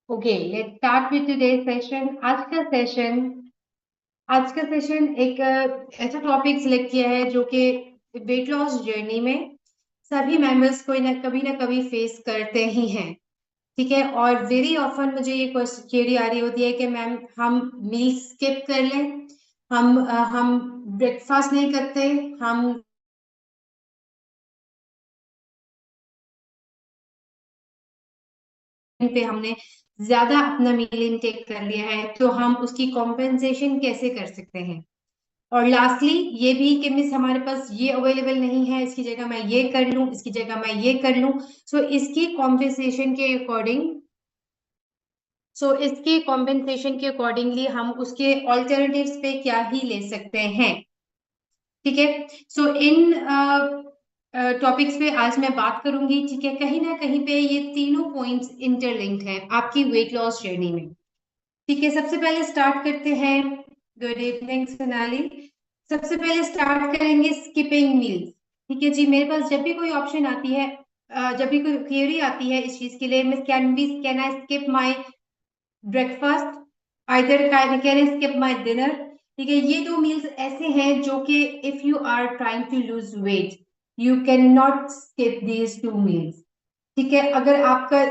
Okay, let's start with today's session. आज का session एक ऐसा टॉपिक सिलेक्ट किया है जो कि वेट लॉस जर्नी में सभी मेंबर्स कोई ना कभी फेस करते ही हैं। ठीक है, और वेरी ऑफन मुझे ये क्वेरी आ रही होती है कि मैम हम मील स्किप कर लें, हम ब्रेकफास्ट नहीं करते, हम पे हमने ज्यादा अपना मील इनटेक कर लिया है, तो हम उसकी कॉम्पेंसेशन कैसे कर सकते हैं। और लास्टली ये भी कि मिस हमारे पास ये अवेलेबल नहीं है, इसकी जगह मैं ये कर लूं, इसकी जगह मैं ये कर लूं। सो इसकी कॉम्पेंसेशन के अकॉर्डिंग सो इसकी कॉम्पेंसेशन के अकॉर्डिंगली हम उसके ऑल्टरनेटिव्स पे क्या ही ले सकते हैं। ठीक है, सो इन टॉपिक्स पे आज मैं बात करूंगी। ठीक है, कहीं ना कहीं पे ये तीनों पॉइंट्स इंटरलिंक्ड हैं आपकी वेट लॉस जर्नी में। ठीक है, सबसे पहले स्टार्ट करते हैं। Good evening Sonali. सबसे पहले स्टार्ट करेंगे स्किपिंग मील्स। ठीक है जी, मेरे पास जब भी कोई ऑप्शन आती है, जब भी कोई क्वेरी आती है इस चीज के लिए, miss can I skip my breakfast, either can I skip my dinner. ठीक है, ये दो मील्स ऐसे हैं जो कि if you are trying to lose weight you can not skip these two meals. ठीक है, अगर आपका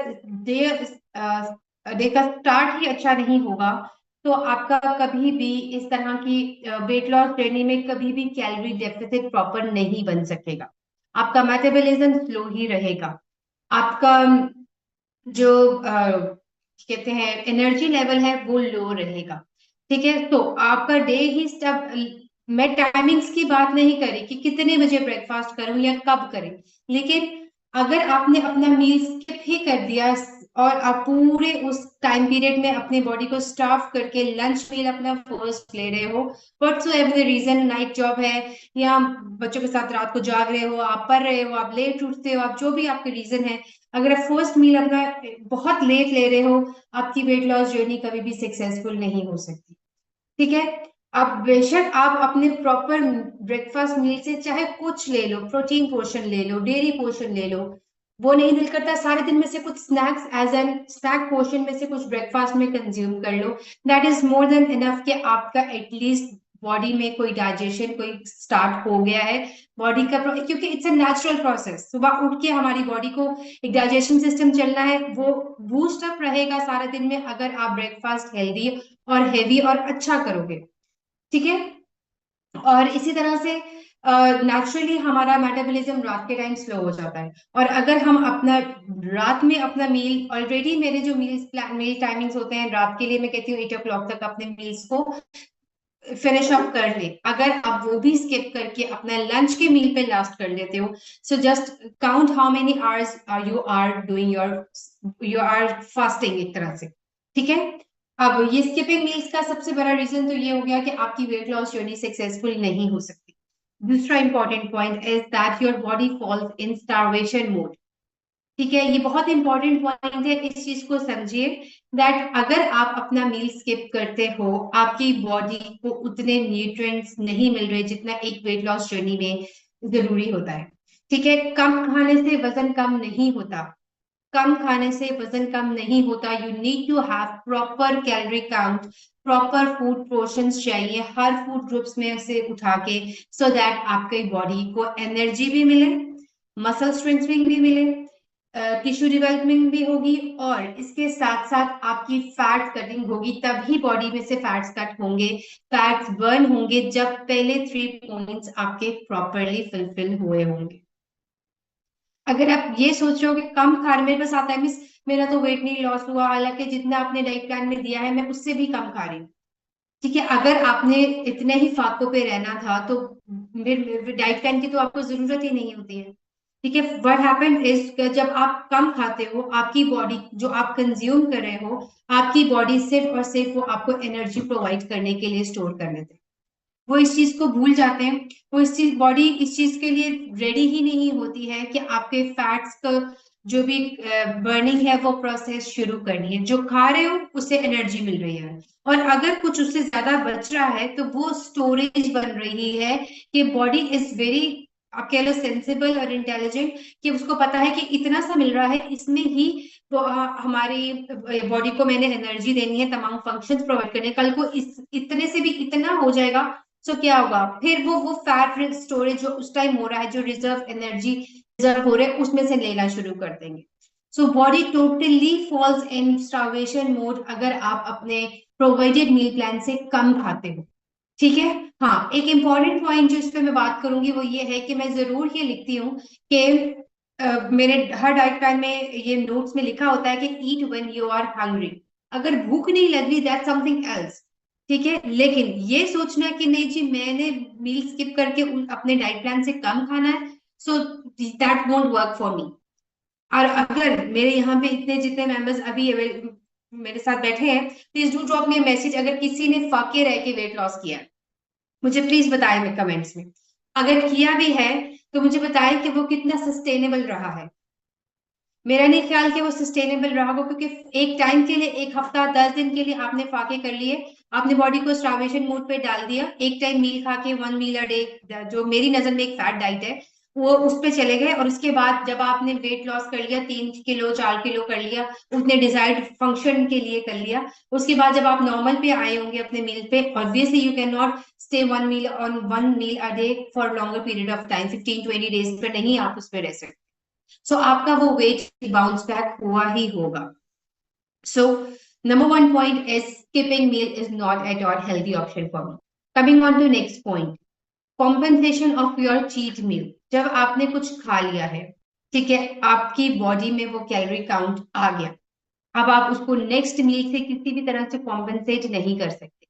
डे डे का स्टार्ट ही अच्छा नहीं होगा तो आपका कभी भी इस तरह की वेट लॉस जर्नी में कभी भी कैलोरी डेफिसिट प्रॉपर नहीं बन सकेगा। आपका मेटाबॉलिज्म स्लो ही रहेगा। आपका जो कहते हैं एनर्जी लेवल है वो लो रहेगा। ठीक है, तो आपका डे ही स्टब मैं टाइमिंग्स की बात नहीं करी कि कितने बजे ब्रेकफास्ट करूं या कब करें, लेकिन अगर आपने अपना मील स्किप ही कर दिया और आप पूरे उस टाइम पीरियड में अपने बॉडी को स्टाफ करके लंच मील अपना फर्स्ट ले रहे हो, whatsoever the reason, night job है या बच्चों के साथ रात को जाग रहे हो, आप पढ़ रहे हो, आप लेट उठते हो, आप जो भी आपके रीजन है, अगर आप फर्स्ट मील अपना बहुत लेट ले रहे हो, आपकी वेट लॉस जर्नी कभी भी सक्सेसफुल नहीं हो सकती। ठीक है, अब बेशक आप अपने प्रॉपर ब्रेकफास्ट मील से चाहे कुछ ले लो, प्रोटीन पोर्शन ले लो, डेयरी पोर्शन ले लो, वो नहीं दिल करता सारे दिन में से कुछ snacks as an snack portion में से कुछ ब्रेकफास्ट में कंज्यूम कर लो, that is more than enough कि आपका एटलीस्ट बॉडी में कोई डाइजेशन कोई स्टार्ट हो गया है। बॉडी का क्योंकि इट्स अ नेचुरल प्रोसेस, सुबह उठ के हमारी बॉडी को एक डाइजेशन सिस्टम चलना है, वो बूस्ट अप रहेगा सारा दिन में अगर आप ब्रेकफास्ट हेल्दी और हेवी और अच्छा करोगे। ठीक है, और इसी तरह से नेचुरली हमारा मेटाबॉलिज्म रात के टाइम स्लो हो जाता है, और अगर हम अपना रात में अपना मील, ऑलरेडी मेरे जो मील टाइमिंग्स होते हैं रात के लिए, मैं कहती हूँ 8 o'clock तक अपने मील्स को फिनिश अप कर ले। अगर आप वो भी स्किप करके अपना लंच के मील पे लास्ट कर लेते हो, so just count how many hours are you are doing you are fasting एक तरह से। ठीक है, अब ये स्किपिंग मील्स का सबसे बड़ा रीजन तो ये हो गया कि आपकी वेट लॉस जर्नी सक्सेसफुल नहीं हो सकती। दूसरा important point is that your body falls in starvation mode. ठीक है, ये बहुत इंपॉर्टेंट पॉइंट है, इस चीज को समझिए दैट अगर आप अपना मील स्किप करते हो आपकी बॉडी को उतने न्यूट्रिएंट्स नहीं मिल रहे जितना एक वेट लॉस जर्नी में जरूरी होता है। ठीक है, कम खाने से वजन कम नहीं होता, कम खाने से वजन कम नहीं होता। You need to have proper calorie count, proper food portions चाहिए हर फूड ग्रुप्स में से उठा के, सो दैट आपके बॉडी को एनर्जी भी मिले, मसल स्ट्रेंथनिंग भी मिले, टिश्यू डेवलपमेंट भी होगी, और इसके साथ साथ आपकी फैट कटिंग होगी। तभी बॉडी में से फैट्स कट होंगे, फैट्स बर्न होंगे जब पहले 3 पॉइंट्स आपके प्रॉपरली फुलफिल हुए होंगे। अगर आप ये सोच रहे हो कि कम खाने, मेरे पास आता है मिस मेरा तो वेट नहीं लॉस हुआ, हालांकि जितना आपने डाइट प्लान में दिया है मैं उससे भी कम खा रही हूँ। ठीक है, अगर आपने इतने ही फाकों पे रहना था तो डाइट प्लान की तो आपको जरूरत ही नहीं होती है। ठीक है, व्हाट हैपन इज जब आप कम खाते हो आपकी बॉडी जो आप कंज्यूम कर रहे हो, आपकी बॉडी सिर्फ और सिर्फ वो आपको एनर्जी प्रोवाइड करने के लिए स्टोर कर लेते हैं। वो इस चीज को भूल जाते हैं, वो इस चीज बॉडी इस चीज के लिए रेडी ही नहीं होती है कि आपके फैट्स का जो भी बर्निंग है वो प्रोसेस शुरू करनी है। जो खा रहे हो उससे एनर्जी मिल रही है, और अगर कुछ उससे ज्यादा बच रहा है तो वो स्टोरेज बन रही है कि बॉडी इज वेरी आप कह लो सेंसिबल और इंटेलिजेंट, कि उसको पता है कि इतना सा मिल रहा है, इसमें ही तो हमारी बॉडी को मैंने एनर्जी देनी है, तमाम फंक्शंस प्रोवाइड करने हैं। कल को इस इतने से भी इतना हो जाएगा तो क्या होगा, फिर वो फैट स्टोरेज जो उस टाइम हो रहा है, जो रिजर्व एनर्जी रिजर्व हो रहे हैं, उसमें से लेना शुरू कर देंगे। So body totally falls in starvation mode अगर आप अपने प्रोवाइडेड मील प्लान से कम खाते हो। ठीक है। हाँ, एक इंपॉर्टेंट पॉइंट जो इस पे मैं बात करूंगी वो ये है कि मैं जरूर ये लिखती हूँ कि मेरे हर डाइट प्लान में ये नोट्स में लिखा होता है कि ईट व्हेन यू आर हंग्री। अगर भूख नहीं लग रही, दैट समथिंग एल्स। ठीक है, लेकिन ये सोचना कि नहीं जी मैंने मील स्किप करके अपने डाइट प्लान से कम खाना है, so that won't work for me. और अगर मेरे यहाँ पे इतने जितने मेंबर्स अभी मेरे साथ बैठे हैं, please do drop me message अगर किसी ने फाके रह के वेट लॉस किया है। मुझे प्लीज बताएं में कमेंट्स में। अगर किया भी है तो मुझे बताएं कि वो कितना सस्टेनेबल रहा है। मेरा नहीं ख्याल कि वो सस्टेनेबल रहा होगा, क्योंकि एक टाइम के लिए, एक हफ्ता 10 दिन के लिए आपने फाके कर लिए, आपने बॉडी को स्टार्वेशन मोड पे डाल दिया, एक टाइम मील खा के 1 मील अ डे, जो मेरी नजर में एक फैट डाइट है, वो उस पे चले गए। और उसके बाद जब आपने वेट लॉस कर लिया, 3 किलो 4 किलो कर लिया, उसने डिजायर्ड फंक्शन के लिए कर लिया, उसके बाद जब आप नॉर्मल पे आए होंगे अपने मील पे, obviously you can not stay 1 meal a day for longer period of time, 15-20 days पे नहीं आप उस पर रह सकते। सो आपका वो वेट बाउंस बैक हुआ ही होगा। सो number one point is skipping meal is not at all healthy option for me. Coming on to next point, compensation of your cheat meal. जब आपने कुछ खा लिया है, ठीक है, आपकी बॉडी में वो कैलोरी काउंट आ गया, अब आप उसको नेक्स्ट मील से किसी भी तरह से कॉम्पनसेट नहीं कर सकते।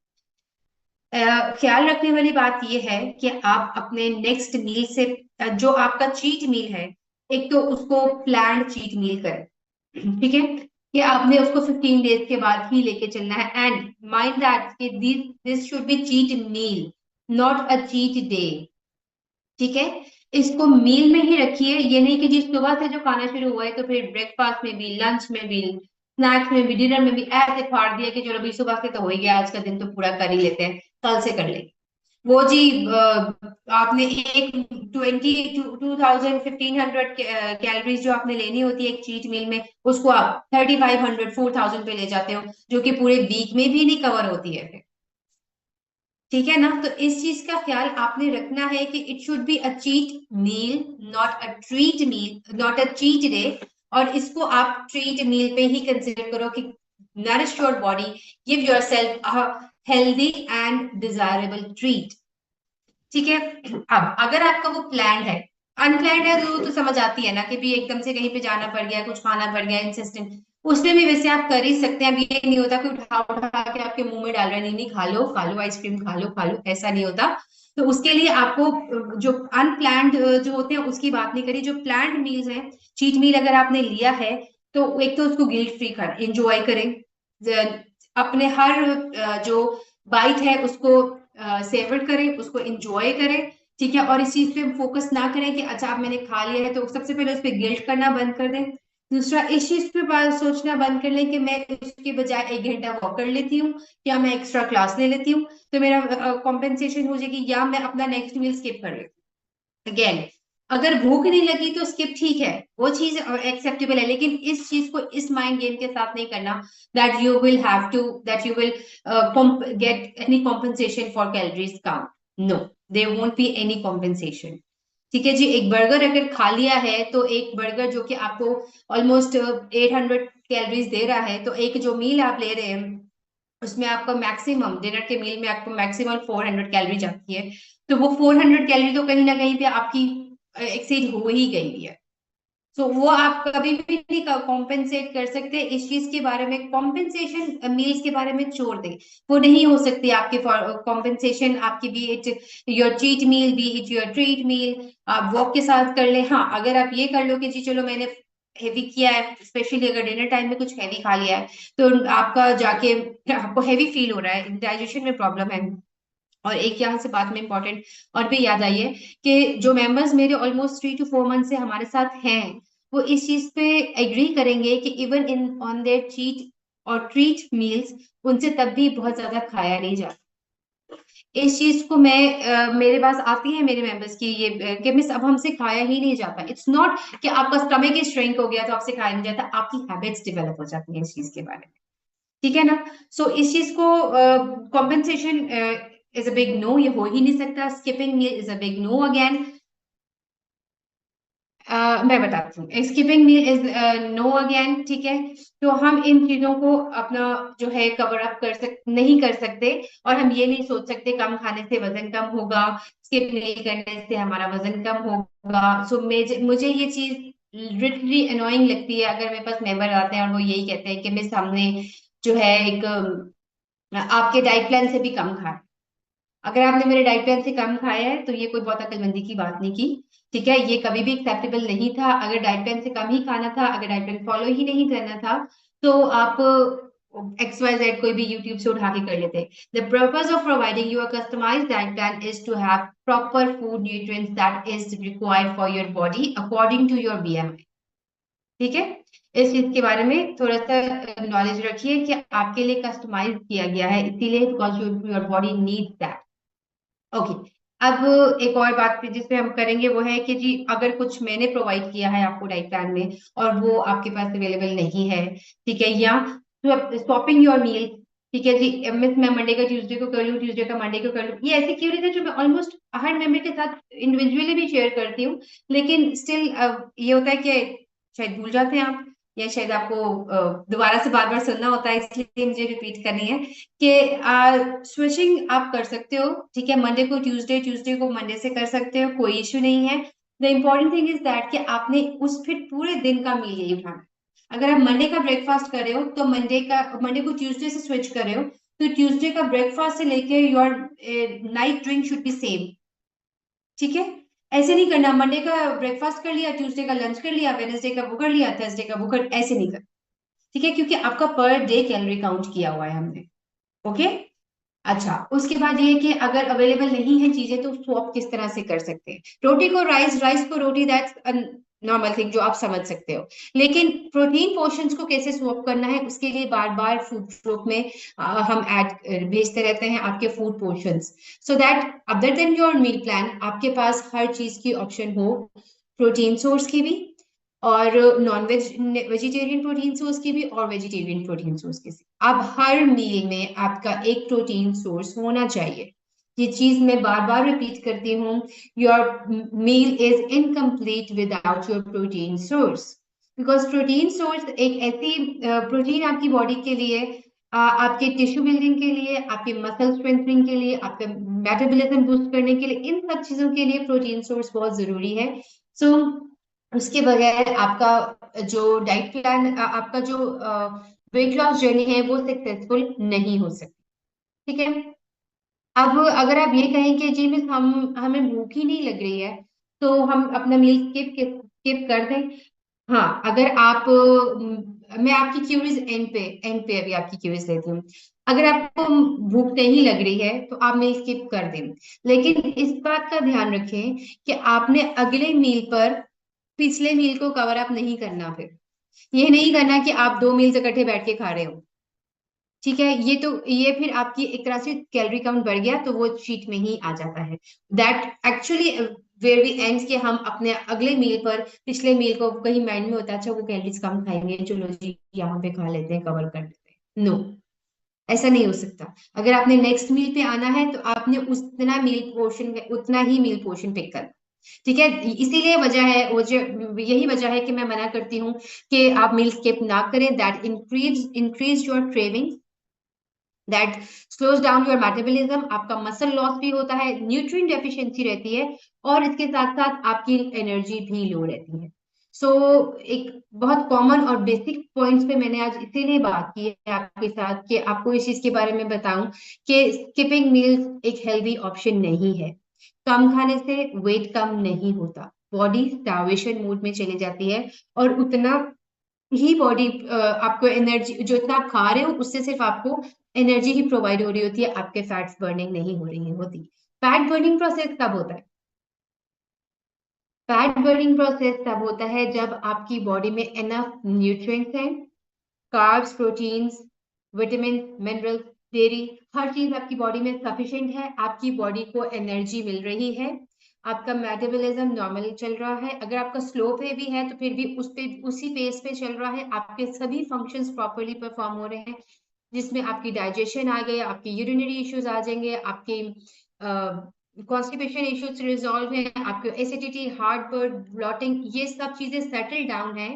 ख्याल रखने वाली बात यह है कि आप अपने नेक्स्ट मील से जो आपका चीट मील है, एक तो उसको प्लान्ड चीट मील करें। ठीक है, कि आपने उसको 15 डेज के बाद ही लेके चलना है। एंड माइंड दैट कि this should be cheat meal, not a cheat day. ठीक है, इसको मील में ही रखिए। ये नहीं कि जिस सुबह से जो खाना शुरू हुआ है तो फिर ब्रेकफास्ट में भी, लंच में भी, स्नैक्स में भी, डिनर में भी ऐसे फाड़ दिया कि चलो भाई सुबह से तो हो ही गया, आज का दिन तो पूरा कर ही लेते हैं, कल से कर लेंगे। वो जी आपने एक 1500 कैलोरीज जो आपने लेनी होती है एक चीट मील में, उसको आप 3500 4000 पे ले जाते हो, जो कि पूरे वीक में भी नहीं कवर होती है। ठीक है ना, तो इस चीज का ख्याल आपने रखना है कि it should be a cheat meal, not a treat meal, not a cheat day. और इसको आप ट्रीट मील पे ही कंसिडर करो कि nourish your body, give your self a healthy and desirable treat. ठीक है। अब अगर आपका वो प्लान है, अनप्लान्ड है तो समझ आती है ना कि भी एकदम से कहीं पे जाना पड़ गया, कुछ खाना पड़ गया इंसिस्टेंट, उसमें भी वैसे आप कर ही सकते हैं। अब ये नहीं होता कि उठा उठा के आपके मुंह में डाल रहे हैं, नहीं नहीं खा लो आइसक्रीम, खा लो, ऐसा नहीं होता। तो उसके लिए आपको जो अनप्लान्ड जो होते हैं उसकी बात नहीं करी, जो प्लान्ड मील्स हैं, चीट मील अगर आपने लिया है तो एक तो उसको गिल्ट फ्री कर एंजॉय करें, अपने हर जो बाइट है उसको सेवर करें, उसको एंजॉय करें। ठीक है, और इस चीज पे फोकस ना करें कि अच्छा अब मैंने खा लिया है, तो सबसे पहले उस पर गिल्ट करना बंद कर दें। दूसरा, इस चीज पे सोचना बंद कर लें कि मैं इसके बजाय 1 घंटा वॉक कर लेती हूँ या मैं एक्स्ट्रा क्लास ले लेती हूँ तो मेरा कॉम्पेंसेशन हो जाएगी, या मैं अपना नेक्स्ट मील स्किप कर लेती हूँ। अगेन, अगर भूख नहीं लगी तो स्किप ठीक है, वो चीज एक्सेप्टेबल है, लेकिन इस चीज को इस माइंड गेम के साथ नहीं करना that you will get any compensation for calories count. No, there won't be any compensation. ठीक है जी, एक बर्गर अगर खा लिया है तो एक बर्गर जो कि आपको ऑलमोस्ट 800 कैलोरीज दे रहा है, तो एक जो मील आप ले रहे हैं उसमें आपका मैक्सिमम डिनर के मील में आपको मैक्सिमम 400 कैलोरी जाती है, तो वो 400 कैलोरी तो कहीं ना कहीं पे आपकी एक्सीड हो ही गई है। तो वो आप कभी भी नहीं कॉम्पेंसेट कर सकते। इस चीज के बारे में, कॉम्पेंसेशन मील्स के बारे में छोड़ दें, वो नहीं हो सकती आपके कॉम्पेंसेशन आपकी, be it your cheat meal, be it your treat meal, आप वॉक के साथ कर ले। हाँ, अगर आप ये कर लो कि जी चलो मैंने हैवी किया है, स्पेशली अगर डिनर टाइम में कुछ हैवी खा लिया है, तो आपका जाके आपको हैवी फील हो रहा है, डाइजेशन में प्रॉब्लम है। और एक यहाँ से बात में इंपॉर्टेंट और भी याद आई है कि जो मेंबर्स मेरे ऑलमोस्ट 3 to 4 मंथ से हमारे साथ हैं, वो इस चीज पे एग्री करेंगे कि even in on their cheat और ट्रीट मील्स उनसे तब भी बहुत ज्यादा खाया नहीं जाता। इस चीज को मैं मेरे पास आती है मेरे मेंबर्स की ये कि मिस अब हमसे खाया ही नहीं जाता। इट्स नॉट कि आपका स्टमक ही श्रिंक हो गया तो आपसे खाया नहीं जाता, आपकी हैबिट्स डेवलप हो जाती हैं इस चीज के बारे में, ठीक है ना। सो इस चीज को compensation is a big no, ये हो ही नहीं सकता। Skipping meal is a big no again. मैं बताती हूँ, skipping meal is no again, ठीक है। तो हम इन चीजों को अपना जो है कवर अप नहीं कर सकते, और हम ये नहीं सोच सकते कम खाने से वजन कम होगा, स्किप नहीं करने से हमारा वजन कम होगा। सो मुझे ये चीज लिटरली अनोइंग लगती है अगर मेरे पास मेंबर आते हैं और वो यही कहते हैं कि मिस हमने जो है एक आपके डाइट प्लान से भी कम खाया। अगर आपने मेरे डाइट प्लान से कम खाया है तो ये कोई बहुत अक्लमंदी की बात नहीं की, ठीक है। ये कभी भी एक्सेप्टेबल नहीं था। अगर डाइट प्लान से कम ही खाना था, अगर डाइट प्लान फॉलो ही नहीं करना था, तो आप XYZ कोई भी यूट्यूब से उठा के कर लेते। The purpose of providing you a customised diet plan is to have proper food nutrients that is required for your body according to your BMI, ठीक है। इस चीज के बारे में थोड़ा सा नॉलेज रखिए कि आपके लिए कस्टमाइज किया गया है, इसीलिए because your body needs that. Okay, अब एक और बात पे जिसपे हम करेंगे वो है कि जी अगर कुछ मैंने प्रोवाइड किया है आपको डाइट प्लान में और वो आपके पास अवेलेबल नहीं है, ठीक है, या स्वैपिंग योर मील, ठीक है जी, मिस मैं मंडे का ट्यूसडे को कर लूँ, ट्यूसडे का मंडे को कर लूँ, ये ऐसी क्यों है जो मैं ऑलमोस्ट हर मेंबर के साथ इंडिविजुअली भी शेयर करती हूँ, लेकिन स्टिल ये होता है कि शायद भूल जाते हैं आप, या शायद आपको दोबारा से बार बार सुनना होता है, इसलिए मुझे रिपीट करनी है कि स्विचिंग आप कर सकते हो, ठीक है। मंडे को ट्यूसडे, ट्यूसडे को मंडे से कर सकते हो, कोई इश्यू नहीं है। The important thing is that कि आपने उस फिर पूरे दिन का मील यही उठाना। अगर आप मंडे का ब्रेकफास्ट कर रहे हो तो मंडे को ट्यूसडे से स्विच कर रहे हो तो ट्यूसडे का ब्रेकफास्ट से लेके your night drink should be same, ठीक है। ऐसे नहीं करना मंडे का ब्रेकफास्ट कर लिया, ट्यूसडे का लंच कर लिया, वेनेसडे का वो कर लिया, थर्सडे का वो कर, ऐसे नहीं कर, ठीक है, क्योंकि आपका पर डे कैलोरी काउंट किया हुआ है हमने। ओके, अच्छा, उसके बाद ये कि अगर अवेलेबल नहीं है चीजें तो स्वैप किस तरह से कर सकते हैं। रोटी को राइस, राइस को रोटी, दैट्स नॉर्मल थिंग जो आप समझ सकते हो, लेकिन प्रोटीन पोर्शंस को कैसे स्वैप करना है उसके लिए बार बार फूड ग्रुप में हम ऐड भेजते रहते हैं आपके food portions, so that other than your meal plan आपके पास हर चीज की ऑप्शन हो, प्रोटीन सोर्स की भी और नॉन वेजिटेरियन प्रोटीन सोर्स की भी और वेजिटेरियन प्रोटीन सोर्स की। अब हर मील में आपका एक प्रोटीन सोर्स होना चाहिए। ये चीज मैं बार बार रिपीट करती हूँ, your meal is incomplete without your protein source, because protein source एक ऐसी प्रोटीन आपकी बॉडी के लिए आपके टिश्यू बिल्डिंग के लिए, आपके मसल स्ट्रेंथनिंग के लिए, आपके मेटाबॉलिज्म बूस्ट करने के लिए, इन सब चीजों के लिए प्रोटीन सोर्स बहुत जरूरी है। सो उसके बगैर आपका जो डाइट प्लान, आपका जो वेट लॉस जर्नी है वो सक्सेसफुल नहीं हो सकती, ठीक है। अब अगर आप ये कहें कि जी मिस हमें भूख ही नहीं लग रही है तो हम अपना मील स्किप कर दें। हाँ, अगर आप मैं आपकी क्यूरीज एंड पे अभी आपकी क्यूरीज लेती हूँ। अगर आपको भूख नहीं लग रही है तो आप मील स्किप कर दें, लेकिन इस बात का ध्यान रखें कि आपने अगले मील पर पिछले मील को कवर अप नहीं करना। फिर ये नहीं करना कि आप 2 मील्स इकट्ठे बैठ के खा रहे हो, ठीक है। ये फिर आपकी एक तरह से कैलोरी काउंट बढ़ गया तो वो चीट में ही आ जाता है। That actually where we ends कि हम अपने अगले मील पर पिछले मील को कहीं माइंड में होता है अच्छा वो कैलोरीज कम खाएंगे, चलो जी यहाँ पे खा लेते हैं, कवर कर लेते हैं। नो, ऐसा नहीं हो सकता। अगर आपने नेक्स्ट मील पे आना है तो आपने उतना ही मील पोर्शन पिक करना, ठीक है। इसीलिए वजह है यही वजह है कि मैं मना करती हूँ कि आप मील स्किप ना करें। That increase your craving, that slows down your metabolism, आपका मसल लॉस भी होता है, न्यूट्रिएंट डेफिशिएंसी रहती है, और इसके साथ साथ आपकी एनर्जी भी लो रहती है। सो एक बहुत कॉमन और बेसिक पॉइंट्स पे मैंने आज इसीलिए बात की है आपके साथ कि आपको इस चीज के बारे में बताऊं कि स्किपिंग मील्स एक हेल्दी ऑप्शन नहीं है। कम खाने से वेट कम नहीं होता, बॉडी स्टार्वेशन मोड में चली जाती है, और उतना ही बॉडी आपको एनर्जी, जो इतना आप खा रहे हो उससे सिर्फ आपको एनर्जी ही प्रोवाइड हो रही होती है, आपके फैट्स बर्निंग नहीं हो रही है होती। फैट बर्निंग प्रोसेस कब होता है? फैट बर्निंग प्रोसेस तब होता है जब आपकी बॉडी में एनफ न्यूट्रिएंट्स हैं, carbs, proteins, vitamin, minerals, dairy, हर चीज आपकी बॉडी में सफिशिएंट है, आपकी बॉडी को एनर्जी मिल रही है, आपका मेटाबॉलिज्म नॉर्मल चल रहा है। अगर आपका स्लो पे भी है तो फिर भी उसी पेस पे चल रहा है, आपके सभी फंक्शंस प्रॉपरली परफॉर्म हो रहे हैं, जिसमें आपकी डाइजेशन आ गई, आपके यूरिनरी इश्यूज आ जाएंगे, आपके कॉन्स्टिपेशन इश्यूज रिजॉल्व है, आपके एसिडिटी, हार्ट बर्न, ब्लॉटिंग, ये सब चीजें सेटल डाउन है।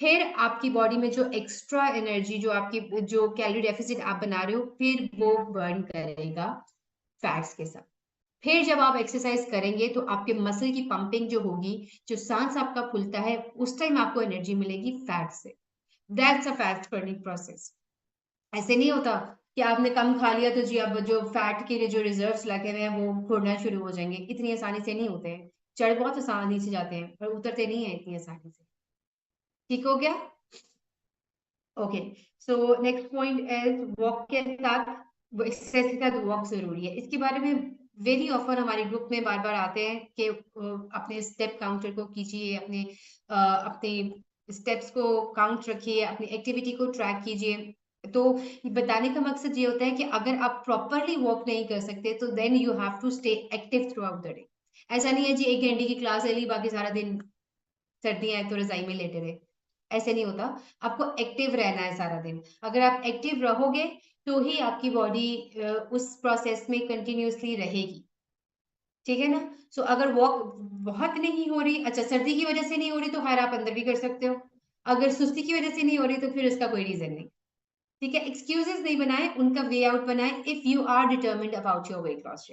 फिर आपकी बॉडी में जो एक्स्ट्रा एनर्जी, जो आपकी जो कैलोरी डेफिसिट आप बना रहे हो, फिर वो बर्न करेगा फैट्स के साथ। फिर जब आप एक्सरसाइज करेंगे तो आपके मसल की पंपिंग जो होगी, जो सांस आपका फूलता है, उस टाइम आपको एनर्जी मिलेगी फैट से। That's a fat burning process. ऐसे नहीं होता कि आपने कम खा लिया तो जी अब जो फैट के लिए जो रिजर्व्स लगे हुए हैं वो खोना शुरू हो जाएंगे। इतनी आसानी से नहीं होते हैं, चढ़ बहुत आसानी से जाते हैं पर उतरते नहीं है इतनी आसानी से। ठीक हो गया? Okay, so next point is walk के साथ, एक्सरसाइज के साथ वॉक जरूरी है। इसके बारे में वेरी ऑफर हमारे ग्रुप में बार बार आते हैं कि अपने स्टेप काउंटर को कीजिए, अपने स्टेप्स को काउंट रखिए, अपनी एक्टिविटी को ट्रैक कीजिए। तो बताने का मकसद ये होता है कि अगर आप प्रॉपरली वॉक नहीं कर सकते तो then you have to stay active throughout the day. ऐसा नहीं है जी 1 घंटे की क्लास ले ली बाकी सारा दिन सर्दियां है तो रजाई में लेटे रहे, ऐसे नहीं होता। आपको एक्टिव रहना है सारा दिन। अगर आप एक्टिव रहोगे तो ही आपकी बॉडी उस प्रोसेस में कंटिन्यूअसली रहेगी। ठीक है ना? सो अगर वॉक बहुत नहीं हो रही, अच्छा सर्दी की वजह से नहीं हो रही तो खैर आप अंदर भी कर सकते हो, अगर सुस्ती की वजह से नहीं हो रही तो फिर उसका कोई रीजन नहीं। ठीक है, एक्सक्यूजेस नहीं बनाए, उनका वे आउट बनाए if you are determined about your weight loss.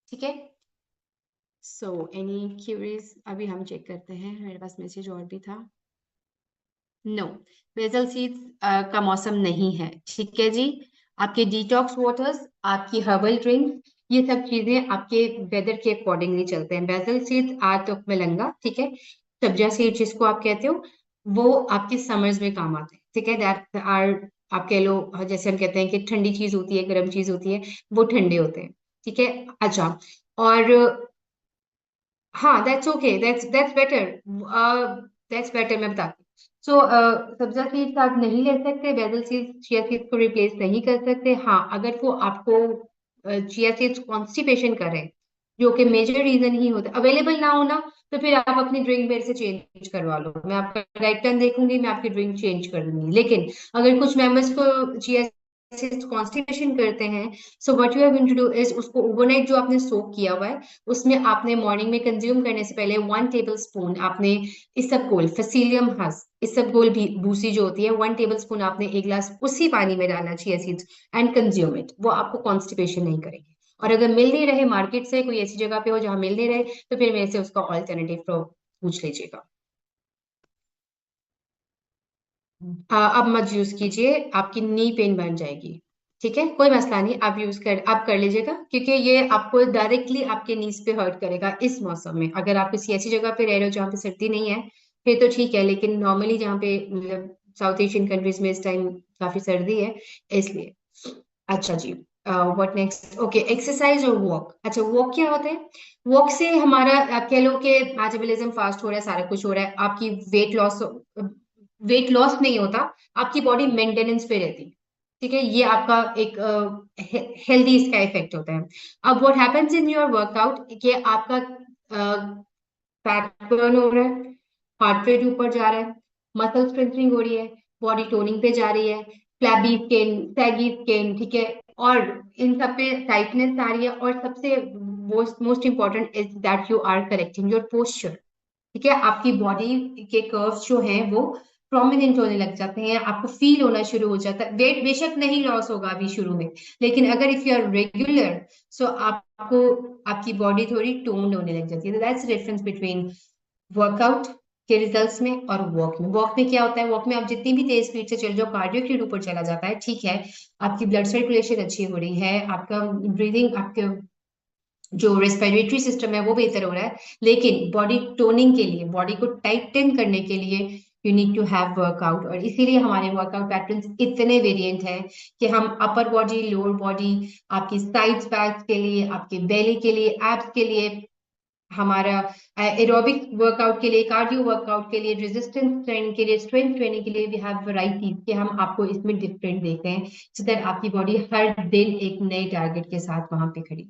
ठीक है, सो एनी क्यूरीज? अभी हम चेक करते हैं, मेरे पास मैसेज और भी था। नो, बेसल सीड्स का मौसम नहीं है। ठीक है जी, आपके डिटॉक्स वाटर्स, आपकी हर्बल ड्रिंक, ये सब चीजें आपके वेदर के अकॉर्डिंगली चलते हैं। बेसल सीड्स आर तो मिलंगा, ठीक है, सब्जा सीड जिसको आप कहते हो, वो आपके समर्स में काम आते हैं। ठीक है, दैट आर, आप कह लो जैसे हम कहते हैं कि ठंडी चीज होती है, गर्म चीज होती है, वो ठंडे होते हैं। ठीक है, अच्छा, और हाँ that's okay, that's better, that's better, मैं बताती हूँ। सो सब्जा सीड्स आप नहीं ले सकते, बेसल सीड्स चिया सीड्स को रिप्लेस नहीं कर सकते। हाँ, अगर वो आपको चिया सीड्स कॉन्स्टिपेशन करे, जो कि मेजर रीजन ही होता है, अवेलेबल ना होना, तो फिर आप अपनी ड्रिंक मेरे से चेंज करवा लो, मैं आपका डाइट प्लान देखूंगी, मैं आपकी ड्रिंक चेंज कर दूंगी। लेकिन अगर कुछ मेंबर्स को चिया सीड्स कॉन्स्टिपेशन करते हैं, so what you are going to do is, उसको ओवरनाइट जो आपने सोक किया हुआ है, उसमें आपने मॉर्निंग में कंज्यूम करने से पहले 1 टेबल स्पून आपने इसबगोल, फसीलियम हस इसबगोल भी भूसी जो होती है, 1 टेबल स्पून आपने 1 गिलास उसी पानी में डालना, chia seeds, and consume it. वो आपको कॉन्स्टिपेशन नहीं करेगी। और अगर मिल नहीं रहे मार्केट से, कोई ऐसी जगह पे हो जहां मिल नहीं रहे, तो फिर मेरे से उसका ऑल्टरनेटिव पूछ लीजिएगा। अब मत यूज कीजिए, आपकी नी पेन बन जाएगी। ठीक है, कोई मसला नहीं, आप कर लीजिएगा, क्योंकि ये आपको डायरेक्टली आपके नीज पे हर्ट करेगा इस मौसम में। अगर आप किसी ऐसी जगह पे रह रहे हो जहाँ पे सर्दी नहीं है, फिर तो ठीक है, लेकिन नॉर्मली जहाँ पे मतलब साउथ एशियन कंट्रीज में इस टाइम काफी सर्दी है, इसलिए। अच्छा जी, व्हाट नेक्स्ट? ओके, एक्सरसाइज और वॉक। अच्छा, वॉक क्या होता है? वॉक से हमारा, आप कह लो कि मेटाबॉलिज्म फास्ट हो रहा है, सारा कुछ हो रहा है, आपकी वेट लॉस नहीं होता, आपकी बॉडी मेंटेनेंस पे रहती। ठीक है, ये आपका एक हेल्दी इसका इफेक्ट होता है। अब what happens in your workout, कि आपका फैट बर्न हो रहा है, हार्ट रेट ऊपर जा रहा है, मसल स्ट्रेंथनिंग हो रही है, बॉडी टोनिंग पे जा रही है, फ्लैबी स्किन, सैगी स्किन, ठीक है, और इन सब पे टाइटनेस आ रही है, और सबसे most most important is that you are correcting your posture. ठीक है, आपकी बॉडी के कर्व्स जो हैं वो प्रोमिनेंट होने लग जाते हैं, आपको फील होना शुरू हो जाता है। वेट बेशक नहीं लॉस होगा अभी शुरू में, लेकिन अगर इफ यू आर रेगुलर, सो आपको आपकी बॉडी थोड़ी टोन्ड होने लग जाती है। दैट्स डिफरेंस बिटवीन वर्कआउट के रिजल्ट्स में और वॉक में। वॉक में क्या होता है? वॉक में आप जितनी भी तेज स्पीड से चल जाओ, कार्डियो रेट ऊपर चला जाता है, ठीक है, आपकी ब्लड सर्कुलेशन अच्छी हो रही है, आपका ब्रीदिंग, आपके जो रेस्पिरेटरी सिस्टम है वो बेहतर हो रहा है, लेकिन बॉडी टोनिंग के लिए, बॉडी को टाइटन करने के लिए you need to have workout. और इसीलिए हमारे वर्कआउट पैटर्न्स इतने वेरिएंट हैं कि हम अपर बॉडी, लोअर बॉडी, आपकी साइड्स बैक्स के लिए, आपके बेली के लिए, एब्स के लिए, हमारा एरोबिक वर्कआउट के लिए, कार्डियो वर्कआउट के लिए, रेजिस्टेंस ट्रेनिंग के लिए, स्ट्रेंथ ट्रेनिंग के लिए वी हैव वैरायटीज कि हम आपको इसमें डिफरेंट देते हैं, सो दैट आपकी बॉडी हर दिन एक नए टारगेट के साथ वहां पे खड़ी।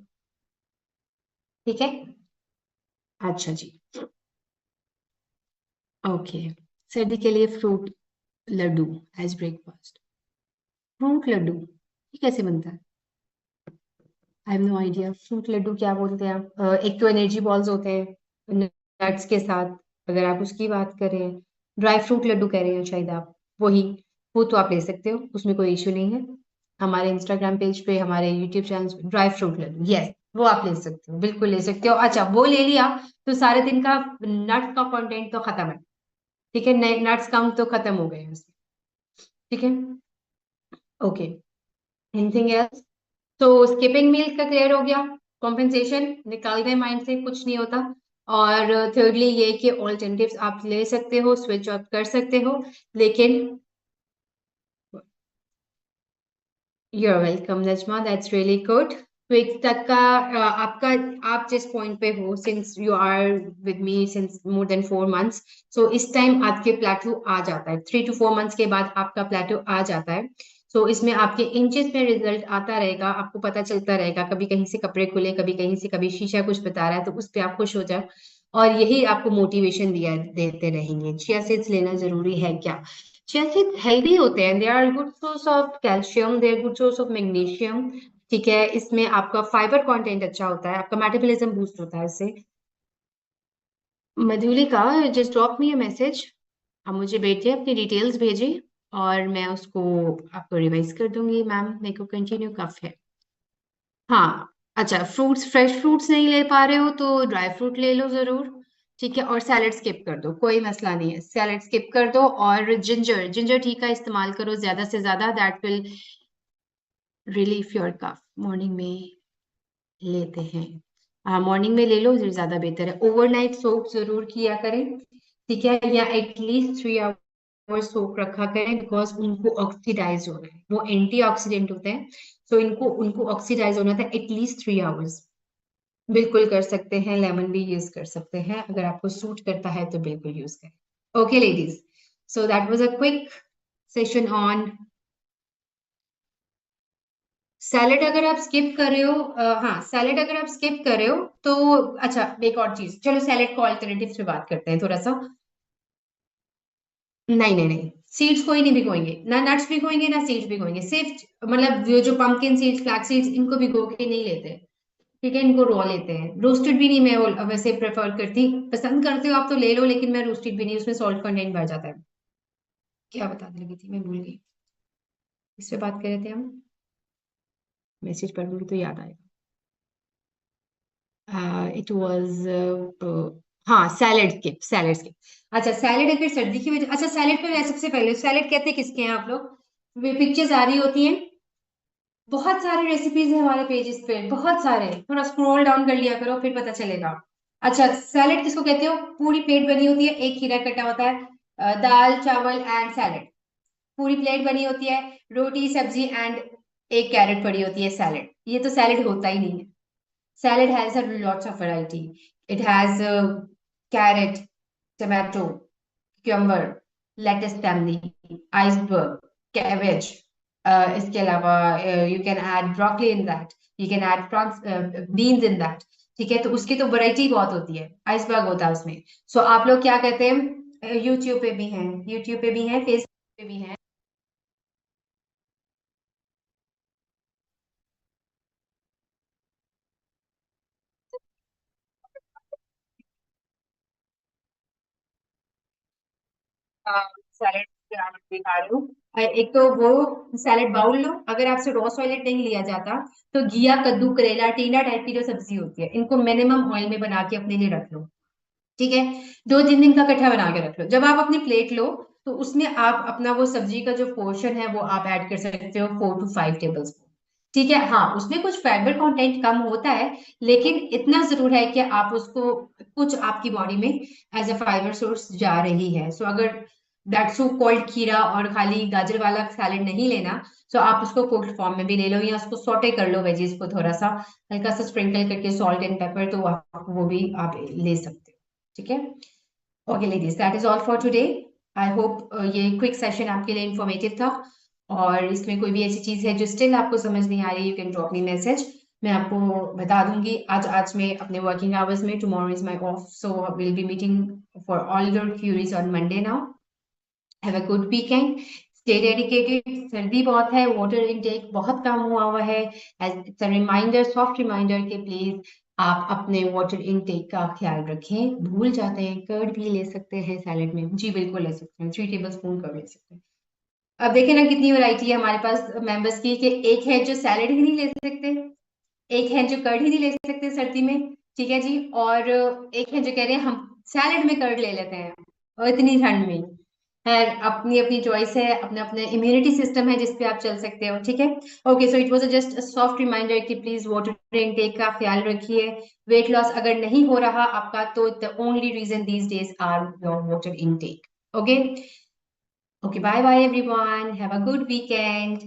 ठीक है, अच्छा जी, ओके। सर्दी के लिए fruit laddu as breakfast. Fruit laddu ये कैसे बनता है? I have no idea. Fruit laddu क्या बोलते हैं आप? एक तो एनर्जी बॉल्स होते हैं नट्स के साथ, अगर आप उसकी बात करें। ड्राई फ्रूट लड्डू कह रहे हैं शायद आप, वही। वो तो आप ले सकते हो, उसमें कोई इश्यू नहीं है। हमारे इंस्टाग्राम पेज पे, हमारे यूट्यूब चैनल पे ड्राई फ्रूट लड्डू, यस, वो आप ले सकते हो, बिल्कुल ले सकते हो। अच्छा, वो ले लिया तो सारे दिन का नट्स का कंटेंट तो खत्म है। ठीक है, नट्स काउंट तो खत्म हो गए हैं उसमें। ठीक है, ओके। Anything else? तो स्किपिंग मील का क्लियर हो गया, कॉम्पेंसेशन निकाल गए माइंड से, कुछ नहीं होता। और थर्डली ये कि ऑल्टरनेटिव्स आप ले सकते हो, स्विच ऑफ कर सकते हो, लेकिन you're welcome Najma, that's really good. Quick तक का आपका, आप जिस पॉइंट पे हो, since you are with me since more than 4 months, so इस टाइम आपके प्लेटू आ जाता है, 3 to 4 मंथ्स के बाद आपका प्लेटू आ जाता है। सो इसमें आपके इंचेस में रिजल्ट आता रहेगा, आपको पता चलता रहेगा, कभी कहीं से कपड़े खुले, कभी कहीं से, कभी शीशा कुछ बता रहा है तो उस पर आप खुश हो जाओ, और यही आपको मोटिवेशन दिया देते रहेंगे। चिया सीड्स लेना जरूरी है क्या? चिया सीड्स हेल्दी होते हैं, they are good source of calcium, they are good source of magnesium. ठीक है, इसमें आपका फाइबर कंटेंट अच्छा होता है, आपका मेटाबॉलिज्म बूस्ट होता है इससे। Madhulika, just drop me a message, आप मुझे भेजिए, अपनी डिटेल्स भेजिए, और मैं उसको आपको रिवाइज कर दूंगी। मैम मेरे को कंटिन्यू कफ है। हाँ, अच्छा, फ्रूट्स, फ्रेश फ्रूट्स नहीं ले पा रहे हो तो ड्राई फ्रूट ले लो जरूर। ठीक है, और सैलेड स्किप कर दो, कोई मसला नहीं है, सैलेड स्किप कर दो। और जिंजर, जिंजर टी का इस्तेमाल करो ज्यादा से ज्यादा, that will relief your cough. Morning में लेते हैं, मॉर्निंग में ले लो, ये ज्यादा बेहतर है। ओवरनाइट सोप जरूर किया करें, ठीक है, या एटलीस्ट 3 आवर सोप रखा करें, बिकॉज उनको ऑक्सीडाइज होना है, वो एंटीऑक्सीडेंट होते हैं, सो इनको उनको ऑक्सीडाइज होना था एटलीस्ट 3 आवर्स। बिल्कुल कर सकते हैं, लेमन भी यूज कर सकते हैं, अगर आपको सूट करता है तो बिल्कुल यूज करें। Okay ladies, so that was a quick session on salad. अगर आप स्किप कर रहे हो, हाँ, सैलेड अगर आप स्किप कर रहे हो तो, अच्छा, एक और चीज, चलो सैलेड को ऑल्टरनेटिव पे बात करते हैं थोड़ा सा। नहीं नहीं नहीं, सीड्स कोई नहीं भिगोएंगे, ना नट्स भिगोएंगे ना सीड्स भिगोएंगे, सिर्फ मतलब ये जो पंपकिन सीड्स, फ्लैक्स सीड्स, इनको भिगो के नहीं लेते। ठीक है, इनको रॉ लेते हैं, रोस्टेड भी नहीं मैं वैसे प्रेफर करती। पसंद करते हो आप तो ले लो, लेकिन मैं रोस्टेड भी नहीं, उसमें सॉल्ट कंटेंट बढ़ जाता है। क्या बताने लगी थी, मैं भूल गई, इस पे बात कर रहे थे हम, मैसेज पढ़ूंगी तो याद आएगा। इट वाज, हाँ, सैलेड स्किप, सैलेड स्किप। अच्छा, सैलेड अगर सर्दी की वजह, अच्छा, सैलेड पे मैं सबसे पहले, सैलेड कहते हैं किसके हैं आप लोग? वे पिक्चर्स आ रही होती हैं, बहुत सारे रेसिपीज है हमारे पेजेस पे, बहुत सारे, थोड़ा स्क्रॉल डाउन कर लिया करो फिर पता चलेगा। अच्छा, सैलेड किसको कहते हो? पूरी प्लेट बनी होती है, एक खीरा कटा होता है, दाल चावल एंड सैलेड, पूरी प्लेट बनी होती है, रोटी सब्जी एंड एक कैरेट पड़ी होती है, सैलेड। ये तो सैलेड होता ही नहीं है। Salad has a lots of variety. It has carrot, tomato, cucumber, lettuce family, iceberg, cabbage. इसके अलावा you can add broccoli in that. You can add prawns, beans in that. ठीक है, तो उसकी तो वैरायटी बहुत होती है, आइसबर्ग होता है उसमें। सो आप लोग क्या कहते हैं, यूट्यूब पे भी हैं, यूट्यूब पे भी हैं, फेसबुक पे भी हैं। सैलेड दिखा रही हूँ। एक तो वो सैलेड बाउल लो, अगर आपसे रॉ सॉइलेट नहीं लिया जाता तो घिया, कद्दू, करेला, टींडा टाइप की जो सब्जी होती है, इनको मिनिमम ऑयल में बना के अपने लिए रख लो। ठीक है, 2-3 दिन का कट्ठा बना के रख लो, जब आप अपनी प्लेट लो तो उसमें आप अपना वो सब्जी का जो पोर्शन है वो आप ऐड कर सकते हो, 4 to 5 टेबल। ठीक है, हाँ, उसमें कुछ फाइबर कंटेंट कम होता है, लेकिन इतना जरूर है कि आप उसको, कुछ आपकी बॉडी में एज अ फाइबर सोर्स जा रही है। सो अगर दैट सो कॉल्ड खीरा और खाली गाजर वाला सैलेड नहीं लेना। सो आप उसको कुक्ड फॉर्म में भी ले लो, या उसको सॉटे कर लो वेजीज को थोड़ा सा हल्का सा स्प्रिंकल करके सॉल्ट एंड पेपर, तो वो भी आप ले सकते हो। ठीक है, okay ladies, that is all for today. I hope ये क्विक सेशन आपके लिए इंफॉर्मेटिव था, और इसमें कोई भी ऐसी चीज है जो स्टिल आपको समझ नहीं आ रही, you can drop me message, मैं आपको बता दूंगी। आज मैं अपने वर्किंग आवर्स में, tomorrow is my off, so will be meeting for all your queries on Monday now. Have a good weekend, stay dedicated. सर्दी बहुत है, वाटर इनटेक बहुत कम हुआ है। It's a reminder, soft reminder कि प्लीज आप अपने वाटर इनटेक का ख्याल रखें। भूल जाते हैं, कर्ड भी ले सकते हैं सैलेड में, जी बिल्कुल ले सकते हैं, 3 टेबल स्पून कर्ड ले सकते हैं। अब देखें ना कितनी वैरायटी है हमारे पास मेंबर्स की, कि एक है जो सैलेड ही नहीं ले सकते, एक है जो कर्ड ही नहीं ले सकते सर्दी में, ठीक है जी, और एक है जो कह रहे हैं हम सैलेड में कर्ड ले लेते हैं और इतनी ठंड में। है, अपनी अपनी चॉइस है, अपना अपना इम्यूनिटी सिस्टम है जिस पे आप चल सकते हो। ठीक है, okay, so it was just a soft reminder कि प्लीज वाटर इनटेक का ख्याल रखिए। वेट लॉस अगर नहीं हो रहा आपका, तो the only reason these days are your water intake. Okay, okay, bye bye everyone, have a good weekend.